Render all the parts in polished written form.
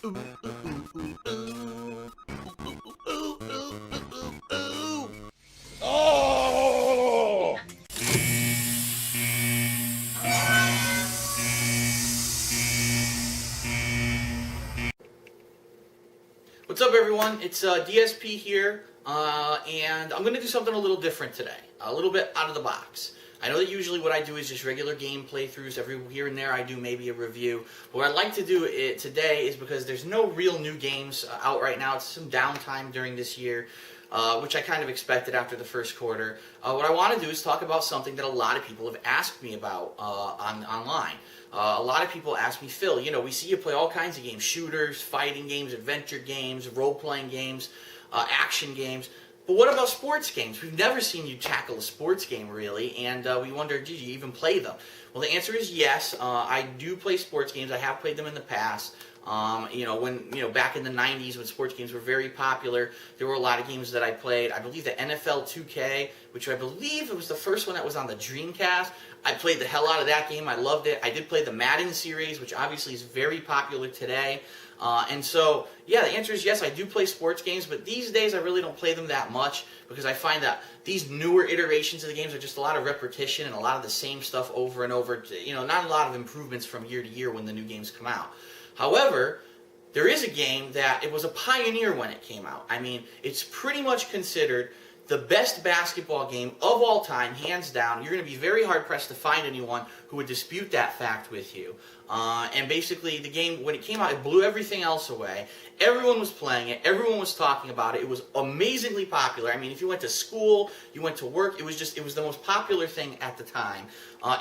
Oh! What's up, everyone? It's DSP here, and I'm going to do something a little different today, a little bit out of the box. I know that usually what I do is just regular game playthroughs. Every here and there I do maybe a review. But what I'd like to do today is because there's no real new games out right now. It's some downtime during this year, which I kind of expected after the first quarter. What I want to do is talk about something that a lot of people have asked me about online. A lot of people ask me, Phil, you know, we see you play all kinds of games, shooters, fighting games, adventure games, role-playing games, action games. But what about sports games? We've never seen you tackle a sports game, really, and we wonder, did you even play them? Well, the answer is yes. I do play sports games. I have played them in the past. Back in the 90s when sports games were very popular, there were a lot of games that I played. I believe the NFL 2K, which I believe it was the first one that was on the Dreamcast. I played the hell out of that game. I loved it. I did play the Madden series, which obviously is very popular today. And so, yeah, the answer is yes, I do play sports games, but these days I really don't play them that much because I find that these newer iterations of the games are just a lot of repetition and a lot of the same stuff over and over. You know, not a lot of improvements from year to year when the new games come out. However, there is a game that it was a pioneer when it came out. I mean, it's pretty much considered the best basketball game of all time, hands down. You're going to be very hard-pressed to find anyone who would dispute that fact with you. And basically, the game, when it came out, it blew everything else away. Everyone was playing it. Everyone was talking about it. It was amazingly popular. I mean, if you went to school, you went to work, it was the most popular thing at the time.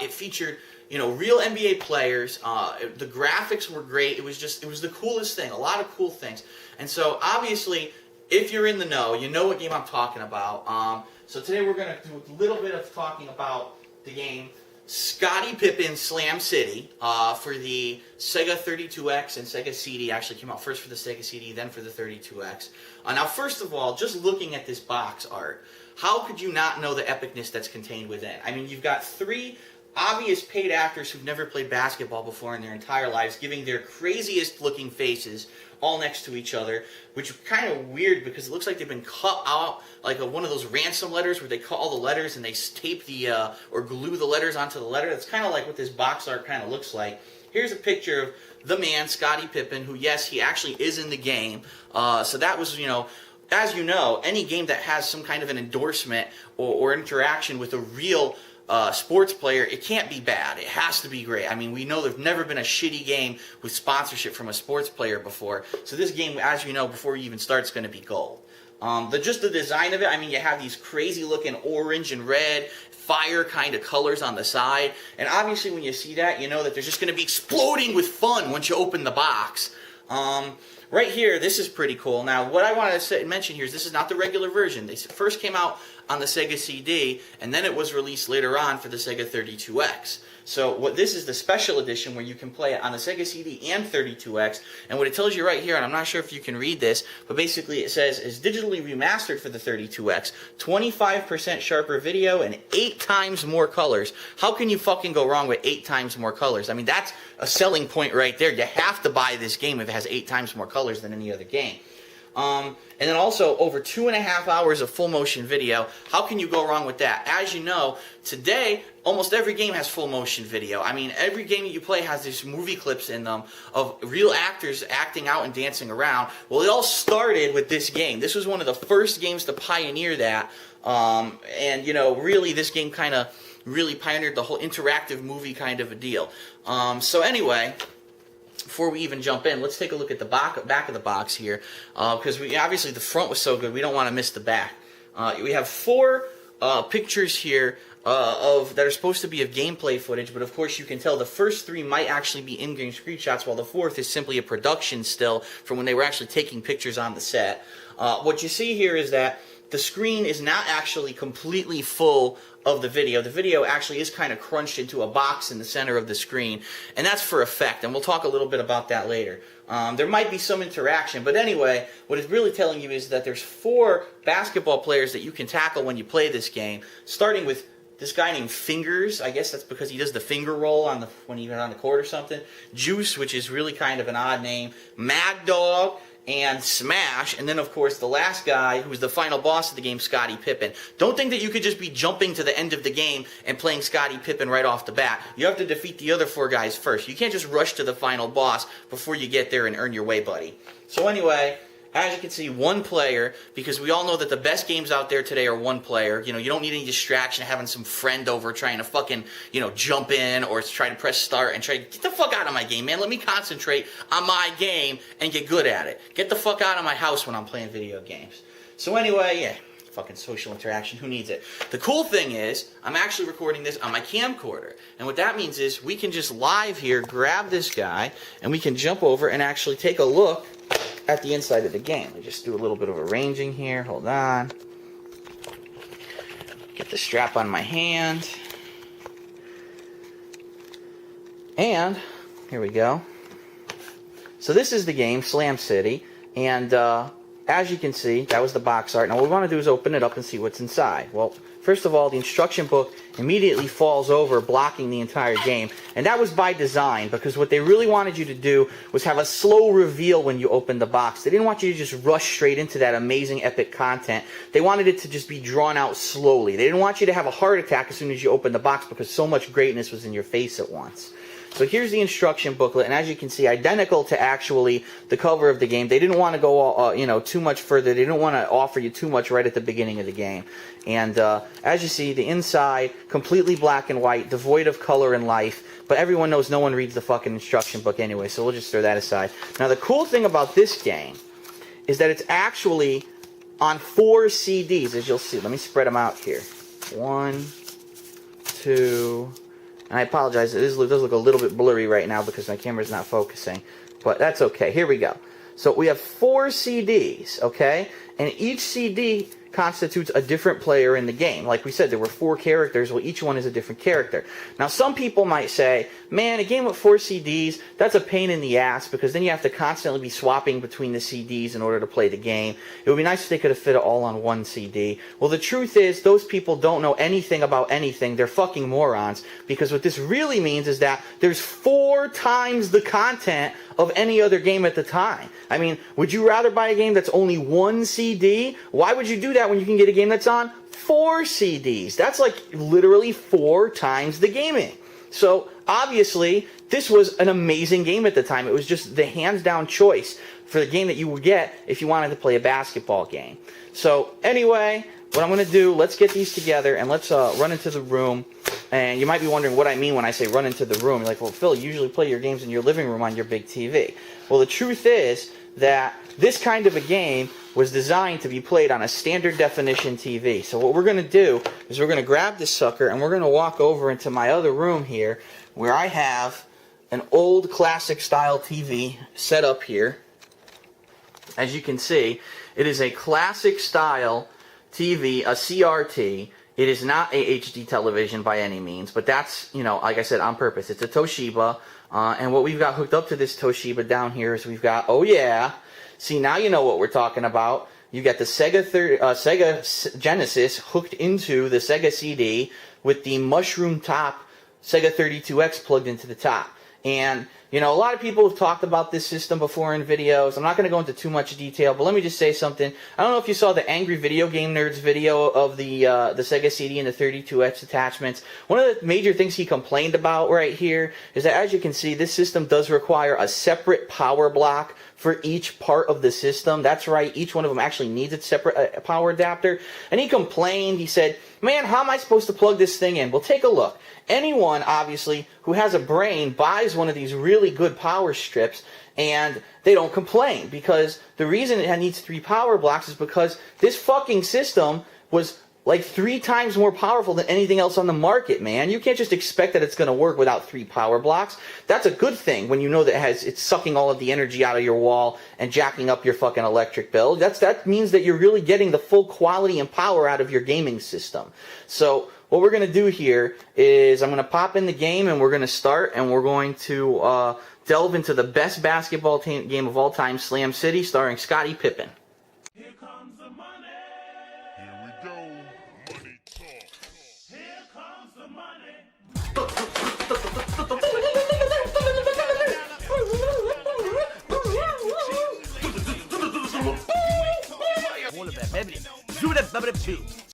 It featured, you know, real NBA players. The graphics were great. It was the coolest thing. A lot of cool things. And so, obviously, if you're in the know, you know what game I'm talking about. So today we're going to do a little bit of talking about the game Scottie Pippen Slam City for the Sega 32X and Sega CD. Actually came out first for the Sega CD, then for the 32X. Now, first of all, just looking at this box art, how could you not know the epicness that's contained within? I mean, you've got three obvious paid actors who've never played basketball before in their entire lives giving their craziest looking faces all next to each other, which is kind of weird because it looks like they've been cut out like one of those ransom letters where they cut all the letters and they tape or glue the letters onto the letter. That's kind of like what this box art kind of looks like. Here's a picture of the man, Scottie Pippen, who, yes, he actually is in the game. So that was, you know, as you know, any game that has some kind of an endorsement or interaction with a real sports player, it can't be bad. It has to be great. I mean, we know there's never been a shitty game with sponsorship from a sports player before. So this game, as you know, before you even start, is going to be gold. Just the design of it, I mean, you have these crazy looking orange and red, fire kind of colors on the side. And obviously when you see that, you know that they're just going to be exploding with fun once you open the box. Right here, this is pretty cool. Now, what I want to mention here is this is not the regular version. They first came out on the Sega CD, and then it was released later on for the Sega 32X. So this is the special edition where you can play it on the Sega CD and 32X. And what it tells you right here, and I'm not sure if you can read this, but basically it says it's digitally remastered for the 32X, 25% sharper video, and 8 times more colors. How can you fucking go wrong with 8 times more colors? I mean, that's a selling point right there. You have to buy this game if it has 8 times more colors than any other game. And then also over 2.5 hours of full motion video. How can you go wrong with that? As you know, today almost every game has full motion video. I mean, every game that you play has these movie clips in them of real actors acting out and dancing around. Well, it all started with this game. This was one of the first games to pioneer that. And you know, really this game kind of really pioneered the whole interactive movie kind of a deal. So anyway, before we even jump in, let's take a look at the back of the box here, because obviously the front was so good, we don't want to miss the back. We have 4 pictures here that are supposed to be of gameplay footage, but of course you can tell the first 3 might actually be in-game screenshots, while the 4th is simply a production still from when they were actually taking pictures on the set. What you see here is that the screen is not actually completely full of the video. The video actually is kind of crunched into a box in the center of the screen, and that's for effect, and we'll talk a little bit about that later. There might be some interaction, but anyway, what it's really telling you is that there's 4 basketball players that you can tackle when you play this game, starting with This guy named Fingers, I guess that's because he does the finger roll on the when he's on the court or something. Juice, which is really kind of an odd name. Mad Dog, and Smash, and then of course the last guy who's the final boss of the game, Scottie Pippen. Don't think that you could just be jumping to the end of the game and playing Scottie Pippen right off the bat. You have to defeat the other 4 guys first. You can't just rush to the final boss before you get there and earn your way, buddy. So anyway, as you can see, 1 player, because we all know that the best games out there today are 1 player. You know, you don't need any distraction having some friend over trying to fucking, you know, jump in or try to press start and try to get the fuck out of my game, man. Let me concentrate on my game and get good at it. Get the fuck out of my house when I'm playing video games. So anyway, yeah, fucking social interaction, who needs it? The cool thing is, I'm actually recording this on my camcorder. And what that means is, we can just live here, grab this guy, and we can jump over and actually take a look at the inside of the game. We just do a little bit of arranging here. Hold on. Get the strap on my hand. And here we go. So this is the game, Slam City. And as you can see, that was the box art. Now what we want to do is open it up and see what's inside. Well, first of all, the instruction book immediately falls over, blocking the entire game. And that was by design, because what they really wanted you to do was have a slow reveal when you opened the box. They didn't want you to just rush straight into that amazing epic content. They wanted it to just be drawn out slowly. They didn't want you to have a heart attack as soon as you opened the box, because so much greatness was in your face at once. So here's the instruction booklet, and as you can see, identical to actually the cover of the game. They didn't want to go, you know, too much further. They didn't want to offer you too much right at the beginning of the game. And as you see, the inside, completely black and white, devoid of color and life. But everyone knows no one reads the fucking instruction book anyway, so we'll just throw that aside. Now, the cool thing about this game is that it's actually on 4 CDs, as you'll see. Let me spread them out here. 1, 2... And I apologize, it does look a little bit blurry right now because my camera's not focusing. But that's okay. Here we go. So we have 4 CDs, okay? And each CD constitutes a different player in the game. Like we said, there were 4 characters. Well, each one is a different character. Now, some people might say, man, a game with 4 CDs, that's a pain in the ass because then you have to constantly be swapping between the CDs in order to play the game. It would be nice if they could have fit it all on 1 CD. Well, the truth is, those people don't know anything about anything. They're fucking morons, because what this really means is that there's 4 times the content of any other game at the time. I mean, would you rather buy a game that's only 1 CD? Why would you do that when you can get a game that's on 4 CDs? That's like literally 4 times the gaming. So obviously, this was an amazing game at the time. It was just the hands-down choice for the game that you would get if you wanted to play a basketball game. So anyway, what I'm going to do, let's get these together and let's run into the room. And you might be wondering what I mean when I say run into the room. You're like, well, Phil, you usually play your games in your living room on your big TV. Well, the truth is that this kind of a game was designed to be played on a standard definition TV. So what we're going to do is we're going to grab this sucker and we're going to walk over into my other room here where I have an old classic style TV set up here. As you can see, it is a classic style TV, a CRT. It is not a HD television by any means, but that's, you know, like I said, on purpose. It's a Toshiba, and what we've got hooked up to this Toshiba down here is we've got, oh yeah, see, now you know what we're talking about. You got the Sega Genesis hooked into the Sega CD with the mushroom top Sega 32X plugged into the top. And, you know, a lot of people have talked about this system before in videos. I'm not going to go into too much detail, but let me just say something. I don't know if you saw the Angry Video Game Nerds video of the Sega CD and the 32X attachments. One of the major things he complained about right here is that, as you can see, this system does require a separate power block for each part of the system. That's right, each one of them actually needs its separate power adapter. And he complained, he said, man, how am I supposed to plug this thing in? Well, take a look. Anyone, obviously, who has a brain buys one of these really good power strips and they don't complain, because the reason it needs 3 power blocks is because this fucking system was like 3 times more powerful than anything else on the market, man. You can't just expect that it's going to work without 3 power blocks. That's a good thing when you know that it's sucking all of the energy out of your wall and jacking up your fucking electric bill. That means that you're really getting the full quality and power out of your gaming system. So what we're going to do here is I'm going to pop in the game and we're going to start, and we're going to delve into the best basketball game of all time, Slam City, starring Scottie Pippen. Here comes the money. Here we go. Money talk. Here comes Baby, do that, baby,